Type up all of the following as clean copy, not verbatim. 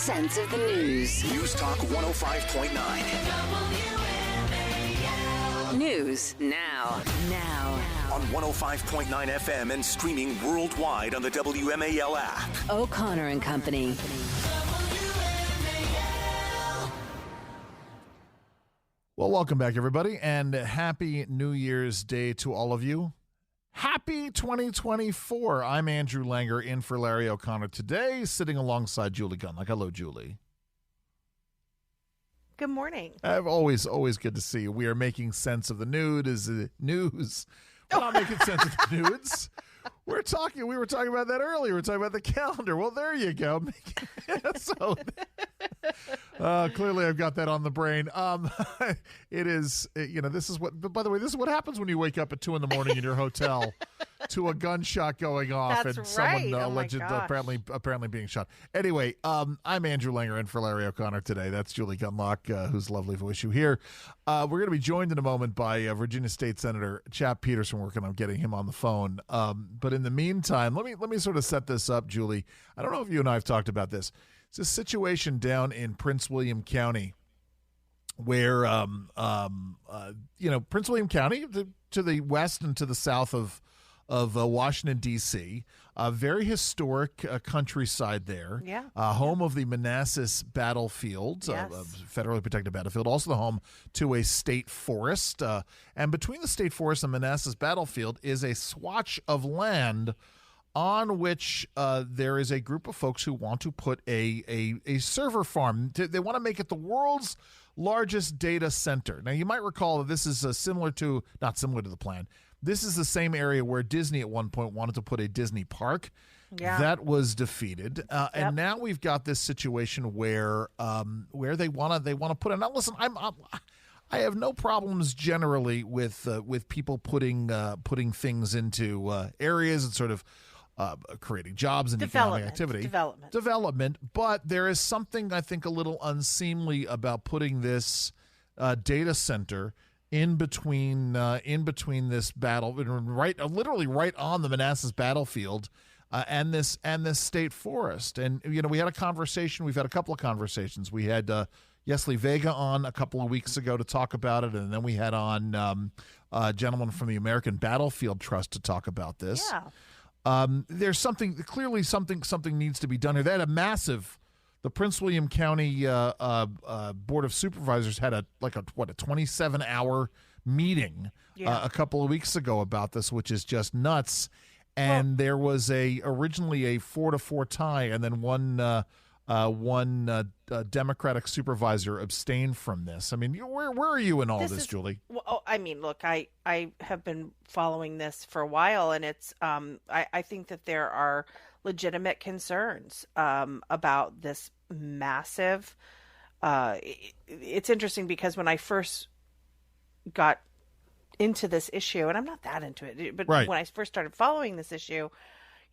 sense of the news. News Talk 105.9. News now. On 105.9 FM and streaming worldwide on the WMAL app. O'Connor and Company. Well, welcome back, everybody, and happy New Year's Day to all of you. Happy 2024. I'm Andrew Langer in for Larry O'Connor today, sitting alongside Julie Gunlock. Hello, Julie. Good morning. Always good to see you. We are making sense of the news. We're not making sense of the nudes. We were talking about that earlier. We were talking about the calendar. Well, there you go. So clearly I've got that on the brain. It is, this is what, by the way, this is what happens when you wake up at 2 a.m. in your hotel to a gunshot going off. That's and right. someone alleged apparently being shot. Anyway, I'm Andrew Langer in for Larry O'Connor today. That's Julie Gunlock, whose lovely voice you hear. We're going to be joined in a moment by Virginia State Senator Chap Petersen, working on getting him on the phone. But in the meantime, let me sort of set this up, Julie. I don't know if you and I have talked about this. It's a situation down in Prince William County where, Prince William County to the west and to the south of Washington, D.C., a very historic countryside there. Yeah. Home of the Manassas Battlefield, Yes. federally protected battlefield, also the home to a state forest. And between the state forest and Manassas Battlefield is a swatch of land on which there is a group of folks who want to put a server farm. They want to make it the world's largest data center. Now, you might recall that this is not similar to the plan. This is the same area where Disney at one point wanted to put a Disney park. Yeah. That was defeated, and now we've got this situation where they want to put it. Now, listen, I have no problems generally with people putting things into areas and sort of creating jobs and economic activity. Development. But there is something I think a little unseemly about putting this data center in between this battle, literally right on the Manassas Battlefield, and this state forest. And we had a conversation. We've had a couple of conversations. We had Yesley Vega on a couple of weeks ago to talk about it, and then we had on a gentleman from the American Battlefield Trust to talk about this. Yeah. There's something needs to be done here. They had the Prince William County Board of Supervisors had a 27-hour meeting a couple of weeks ago about this, which is just nuts. And there was originally a 4-4 tie, and then one Democratic supervisor abstained from this. I mean, where are you in all this, Julie? Well, I mean, look, I have been following this for a while, and it's I think that there are legitimate concerns about this massive. It's interesting because when I first got into this issue, and I'm not that into it, but when I first started following this issue,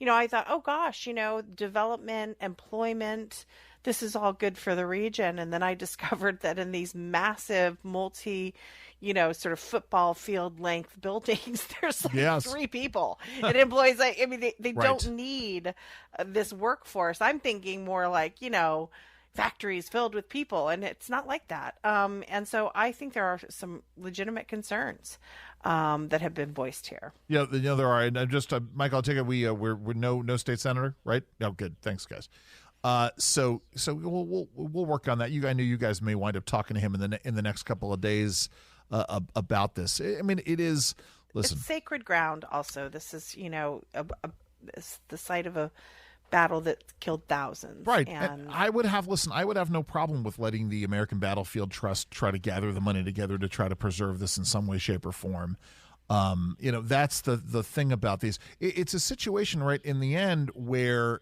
I thought, oh gosh, development, employment, this is all good for the region. And then I discovered that in these massive sort of football field length buildings, there's like 3 people. It employs they don't need this workforce. I'm thinking more like, factories filled with people, and it's not like that. And so I think there are some legitimate concerns that have been voiced here. Yeah, there are. And just Mike, I'll take it. We're no state senator, right? No, good. Thanks, guys. So we'll work on that. I knew you guys may wind up talking to him in the next couple of days about this. I mean, it is. Listen, it's sacred ground. Also, this is it's the site of a battle that killed thousands. Right. And I would have no problem with letting the American Battlefield Trust try to gather the money together to try to preserve this in some way, shape, or form. That's the thing about these. It's a situation right in the end where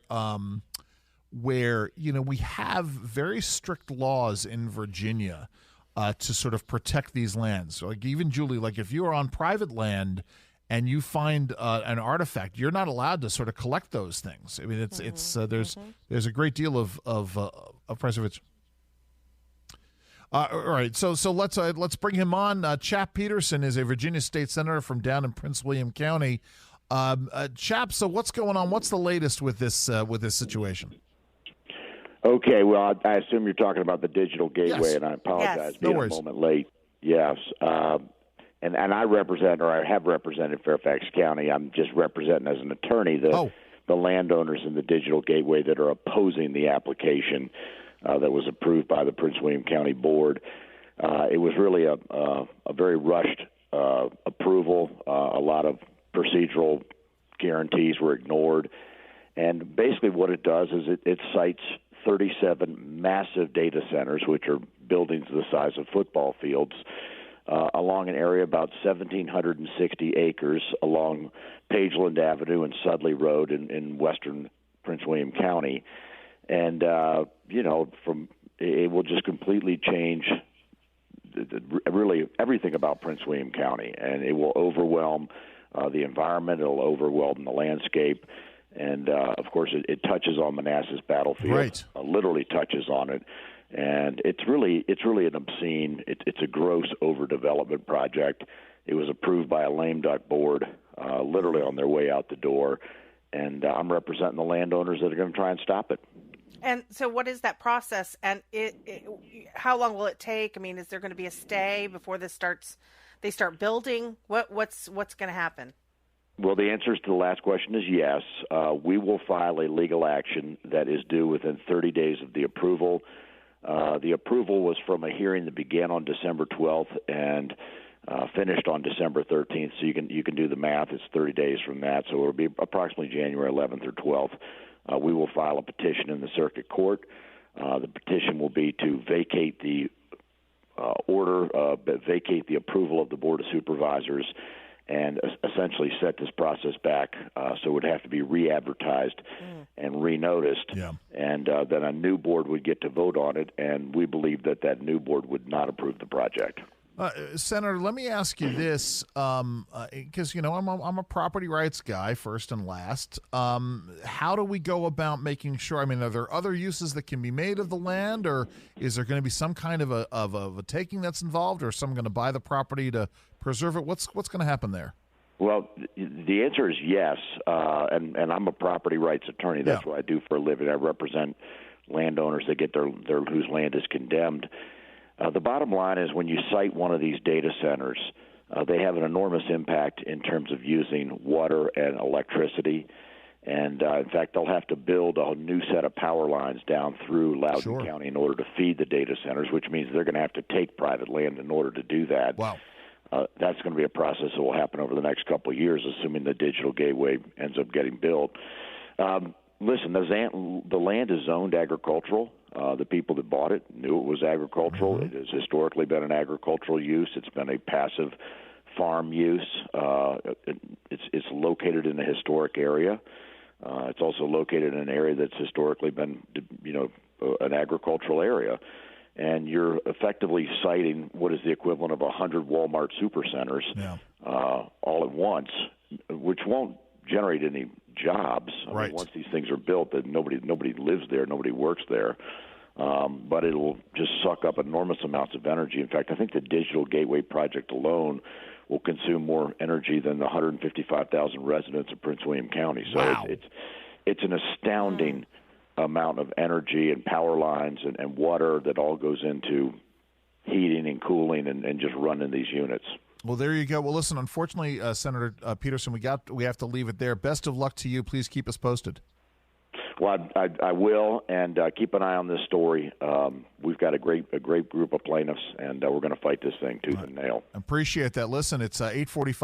we have very strict laws in Virginia to sort of protect these lands. So like even Julie, like if you are on private land and you find an artifact, you're not allowed to sort of collect those things. I mean, there's a great deal of preservation. All right, so let's bring him on. Chap Petersen is a Virginia State Senator from down in Prince William County. Chap, so what's going on? What's the latest with this situation? Okay, well, I assume you're talking about the digital gateway, Yes. and I apologize Yes. being No a worries. moment late. Yes, and I represent, or I have represented Fairfax County. I'm just representing as an attorney the landowners in the digital gateway that are opposing the application that was approved by the Prince William County Board. It was really a very rushed approval. A lot of procedural guarantees were ignored. And basically what it does is it cites 37 massive data centers, which are buildings the size of football fields, along an area about 1,760 acres along Pageland Avenue and Sudley Road in western Prince William County. And, it will just completely change really everything about Prince William County, and it will overwhelm the environment. It'll overwhelm the landscape. And, of course, it touches on Manassas Battlefield, Right. Literally touches on it. And it's really an obscene, it's a gross overdevelopment project. It was approved by a lame duck board, literally on their way out the door. And I'm representing the landowners that are going to try and stop it. And so what is that process, and how long will it take? I mean, is there going to be a stay before they start building? What's going to happen? Well, the answer to the last question is yes. We will file a legal action that is due within 30 days of the approval. The approval was from a hearing that began on December 12th and finished on December 13th. So you can do the math. It's 30 days from that. So it'll be approximately January 11th or 12th. We will file a petition in the circuit court. The petition will be to vacate the vacate the approval of the Board of Supervisors, and essentially set this process back. So it would have to be re-advertised and re-noticed. Yeah. And then a new board would get to vote on it, and we believe that new board would not approve the project. Senator, let me ask you this, because, I'm a property rights guy first and last. How do we go about making sure? I mean, are there other uses that can be made of the land, or is there going to be some kind of a taking that's involved, or someone going to buy the property to preserve it? What's going to happen there? Well, the answer is yes, and I'm a property rights attorney. That's what I do for a living. I represent landowners that get their whose land is condemned. The bottom line is when you cite one of these data centers, they have an enormous impact in terms of using water and electricity. And, in fact, they'll have to build a new set of power lines down through Loudoun County in order to feed the data centers, which means they're going to have to take private land in order to do that. Wow. That's going to be a process that will happen over the next couple of years, assuming the digital gateway ends up getting built. Listen, the land is zoned agricultural. The people that bought it knew it was agricultural. Mm-hmm. It has historically been an agricultural use. It's been a passive farm use. It's located in a historic area. It's also located in an area that's historically been, an agricultural area. And you're effectively citing what is the equivalent of 100 Walmart supercenters all at once, which won't generate any jobs. I mean, once these things are built, that nobody lives there, nobody works there. But it'll just suck up enormous amounts of energy. In fact, I think the Digital Gateway project alone will consume more energy than the 155,000 residents of Prince William County. So it's an astounding amount of energy and power lines and water that all goes into heating and cooling and just running these units. Well, there you go. Well, listen, unfortunately, Senator Petersen, we have to leave it there. Best of luck to you. Please keep us posted. Well, I will, and keep an eye on this story. We've got a great group of plaintiffs, and we're going to fight this thing tooth and nail. Appreciate that. Listen, it's 8:45.